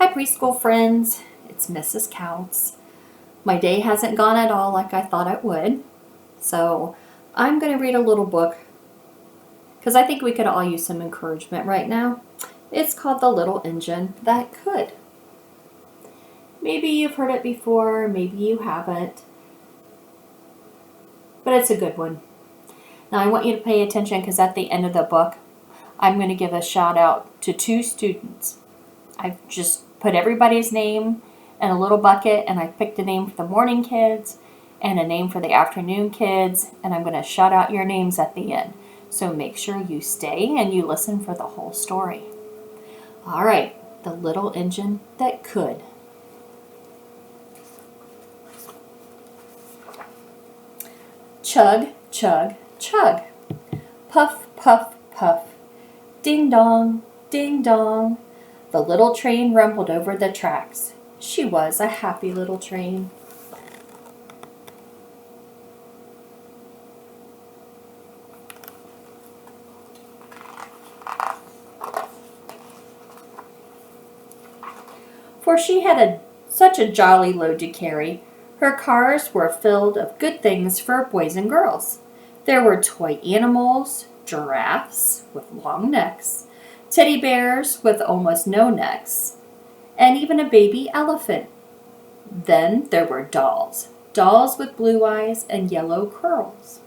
Hi preschool friends, it's Mrs. Counts. My day hasn't gone at all like I thought it would, so I'm going to read a little book because I think we could all use some encouragement right now. It's called The Little Engine That Could. Maybe you've heard it before, maybe you haven't, but it's a good one. Now I want you to pay attention because at the end of the book, I'm going to give a shout out to 2 students. I've just put everybody's name in a little bucket, and I picked a name for the morning kids and a name for the afternoon kids, and I'm going to shout out your names at the end. So make sure you stay and you listen for the whole story. All right, The Little Engine That Could. Chug, chug, chug. Puff, puff, puff. Ding dong, ding dong. The little train rumbled over the tracks. She was a happy little train. For she had such a jolly load to carry. Her cars were filled of good things for boys and girls. There were toy animals, giraffes with long necks, teddy bears with almost no necks, and even a baby elephant. Then there were dolls, dolls with blue eyes and yellow curls.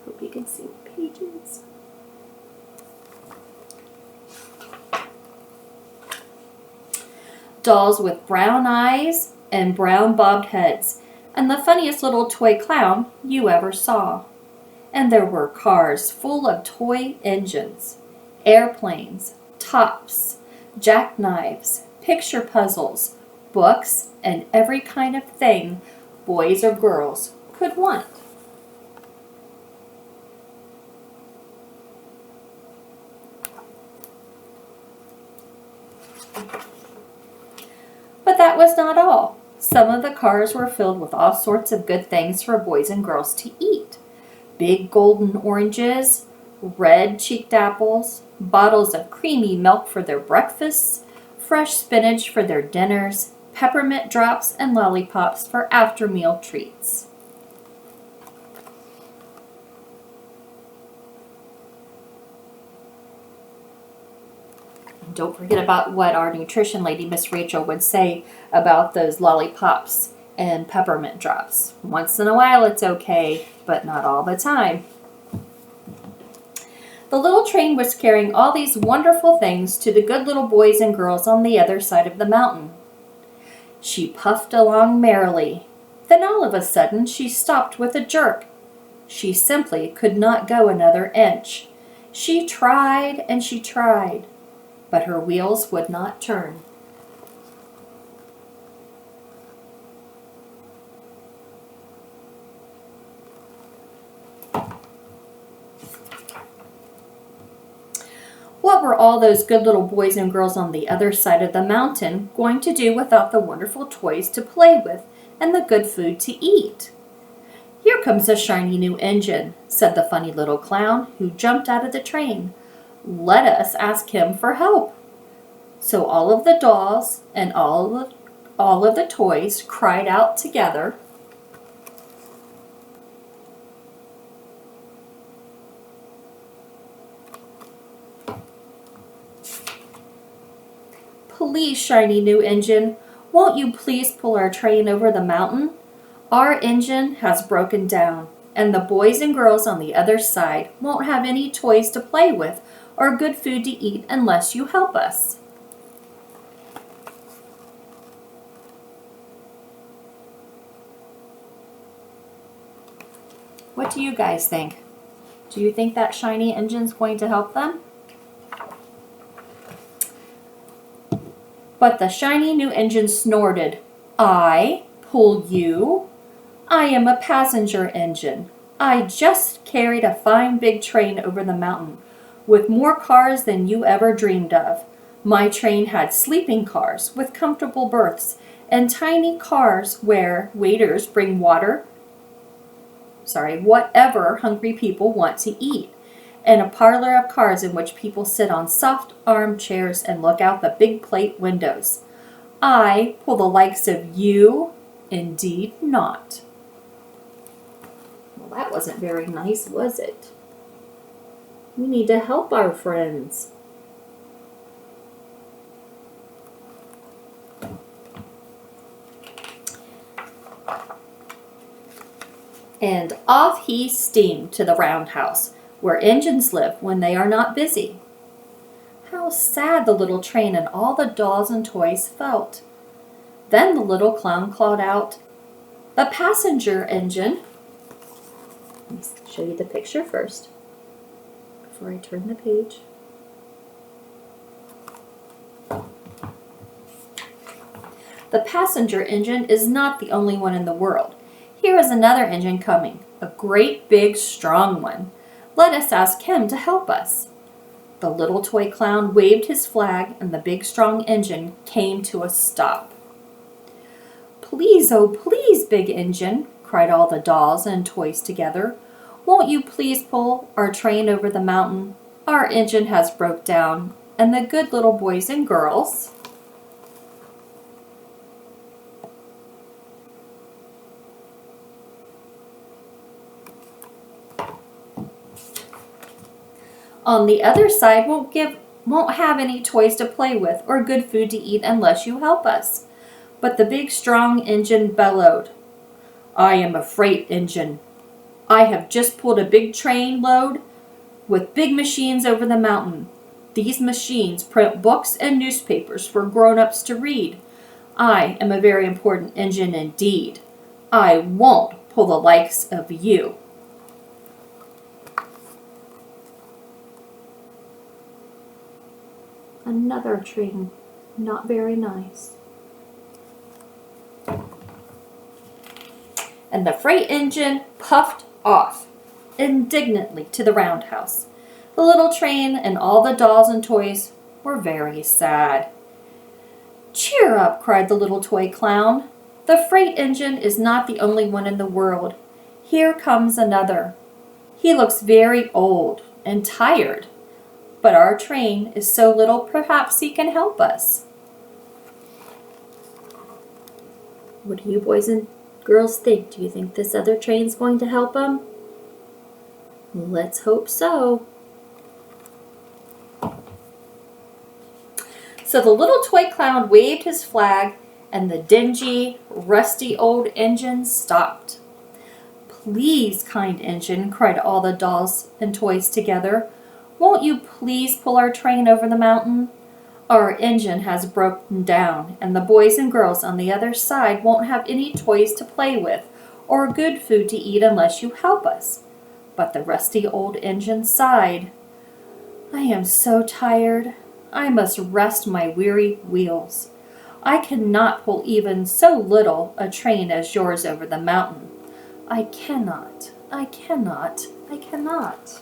Hope you can see the pages. Dolls with brown eyes and brown bobbed heads, and the funniest little toy clown you ever saw. And there were cars full of toy engines, airplanes, tops, jackknives, picture puzzles, books, and every kind of thing boys or girls could want. But that was not all. Some of the cars were filled with all sorts of good things for boys and girls to eat. Big golden oranges, red-cheeked apples, bottles of creamy milk for their breakfasts, fresh spinach for their dinners, peppermint drops and lollipops for after-meal treats. Don't forget about what our nutrition lady, Miss Rachel, would say about those lollipops and peppermint drops. Once in a while it's okay, but not all the time. The little train was carrying all these wonderful things to the good little boys and girls on the other side of the mountain. She puffed along merrily. Then all of a sudden she stopped with a jerk. She simply could not go another inch. She tried and she tried, but her wheels would not turn. What were all those good little boys and girls on the other side of the mountain going to do without the wonderful toys to play with and the good food to eat? "Here comes a shiny new engine," said the funny little clown who jumped out of the train. "Let us ask him for help." So all of the dolls and all of the toys cried out together, "Please, shiny new engine, won't you please pull our train over the mountain? Our engine has broken down, and the boys and girls on the other side won't have any toys to play with or good food to eat unless you help us." What do you guys think? Do you think that shiny engine's going to help them? But the shiny new engine snorted. "I pull you? I am a passenger engine. I just carried a fine big train over the mountain with more cars than you ever dreamed of. My train had sleeping cars with comfortable berths and tiny cars where waiters bring whatever hungry people want to eat. and a parlor of cars in which people sit on soft armchairs and look out the big plate windows. I pull the likes of you? Indeed not. Well, that wasn't very nice, was it? We need to help our friends. And off he steamed to the roundhouse, where engines live when they are not busy. How sad the little train and all the dolls and toys felt. Then the little clown called out, "The passenger engine." Let me show you the picture first before I turn the page. The passenger engine is not the only one in the world. Here is another engine coming, a great big strong one. Let us ask him to help us. The little toy clown waved his flag and the big strong engine came to a stop. "Please, oh please, big engine," cried all the dolls and toys together. "Won't you please pull our train over the mountain? Our engine has broke down, and the good little boys and girls..." "On the other side won't have any toys to play with or good food to eat unless you help us." But the big strong engine bellowed, "I am a freight engine. I have just pulled a big train load with big machines over the mountain. These machines print books and newspapers for grown-ups to read. I am a very important engine indeed. I won't pull the likes of you." Another train, not very nice. And the freight engine puffed off indignantly to the roundhouse. The little train and all the dolls and toys were very sad. "Cheer up," cried the little toy clown. "The freight engine is not the only one in the world. Here comes another. He looks very old and tired. But our train is so little, perhaps he can help us." What do you boys and girls think? Do you think this other train's going to help him? Let's hope so. So the little toy clown waved his flag, and the dingy, rusty old engine stopped. "Please, kind engine," cried all the dolls and toys together, "won't you please pull our train over the mountain? Our engine has broken down, and the boys and girls on the other side won't have any toys to play with or good food to eat unless you help us." But the rusty old engine sighed. "I am so tired. I must rest my weary wheels. I cannot pull even so little a train as yours over the mountain. I cannot, I cannot, I cannot."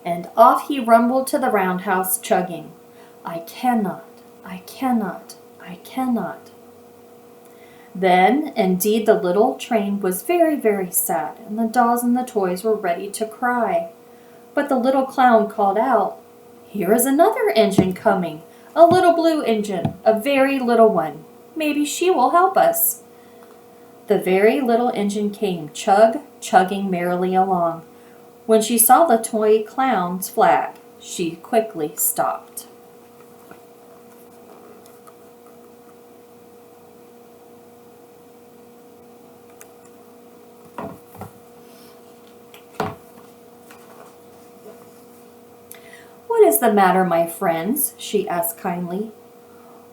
And off he rumbled to the roundhouse, chugging, "I cannot, I cannot, I cannot." Then, indeed, the little train was very, very sad, and the dolls and the toys were ready to cry. But the little clown called out, "Here is another engine coming, a little blue engine, a very little one. Maybe she will help us." The very little engine came, chugging merrily along. When she saw the toy clown's flag, she quickly stopped. "What is the matter, my friends?" she asked kindly.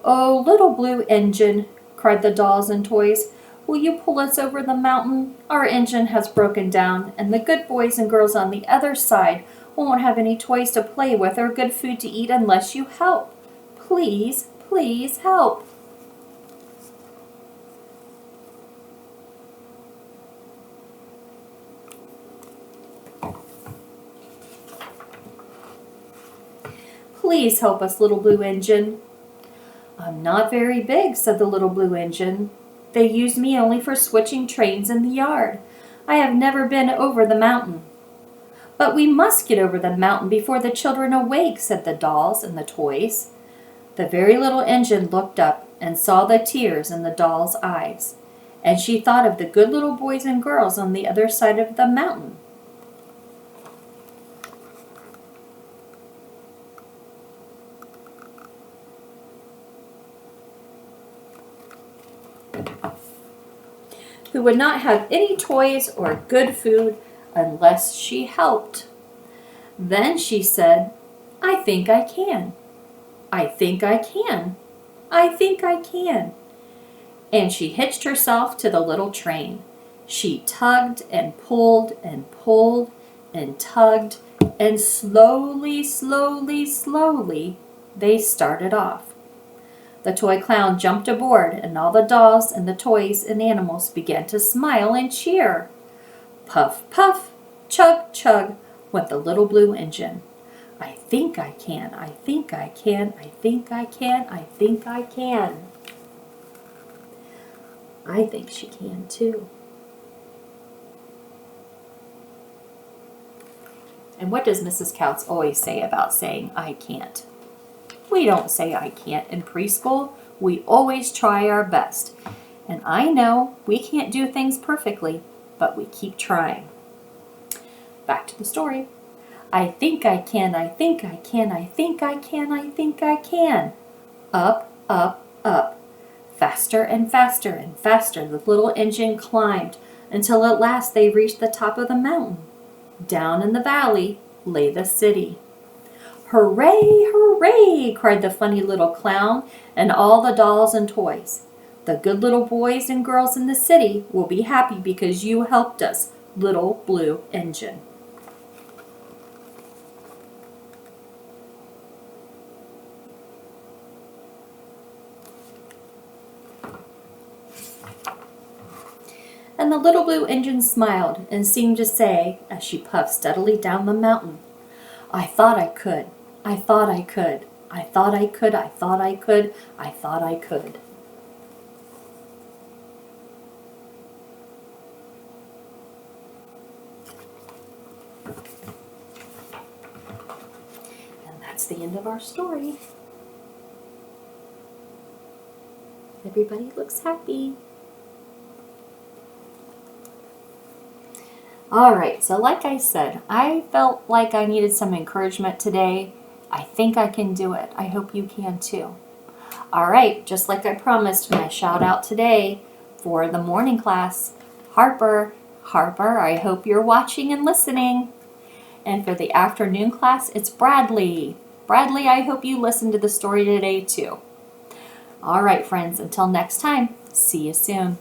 "Oh, little blue engine," cried the dolls and toys, "will you pull us over the mountain? Our engine has broken down, and the good boys and girls on the other side won't have any toys to play with or good food to eat unless you help. Please, please help." Please help us, little blue engine." "I'm not very big," said the little blue engine. "They use me only for switching trains in the yard. I have never been over the mountain." "But we must get over the mountain before the children awake," said the dolls and the toys. The very little engine looked up and saw the tears in the doll's eyes, and she thought of the good little boys and girls on the other side of the mountain. Who would not have any toys or good food unless she helped. Then she said, "I think I can. I think I can. I think I can." And she hitched herself to the little train. She tugged and pulled and pulled and tugged, and slowly, slowly, slowly, they started off. The toy clown jumped aboard, and all the dolls and the toys and animals began to smile and cheer. Puff, puff, chug, chug, went the little blue engine. "I think I can, I think I can, I think I can, I think I can." I think she can too. And what does Mrs. Couts always say about saying "I can't"? We don't say "I can't" in preschool. We always try our best. And I know we can't do things perfectly, but we keep trying. Back to the story. "I think I can, I think I can, I think I can, I think I can." Up, up, up. Faster and faster and faster the little engine climbed until at last they reached the top of the mountain. Down in the valley lay the city. "Hooray, hooray!" cried the funny little clown and all the dolls and toys. "The good little boys and girls in the city will be happy because you helped us, little blue engine." And the little blue engine smiled and seemed to say, as she puffed steadily down the mountain, "I thought I could. I thought I could. I thought I could. I thought I could. I thought I could." And that's the end of our story. Everybody looks happy. Alright, so like I said, I felt like I needed some encouragement today. I think I can do it. I hope you can too. Alright, just like I promised, my shout out today for the morning class, Harper. Harper, I hope you're watching and listening. And for the afternoon class, it's Bradley. Bradley, I hope you listened to the story today too. Alright, friends, until next time, see you soon.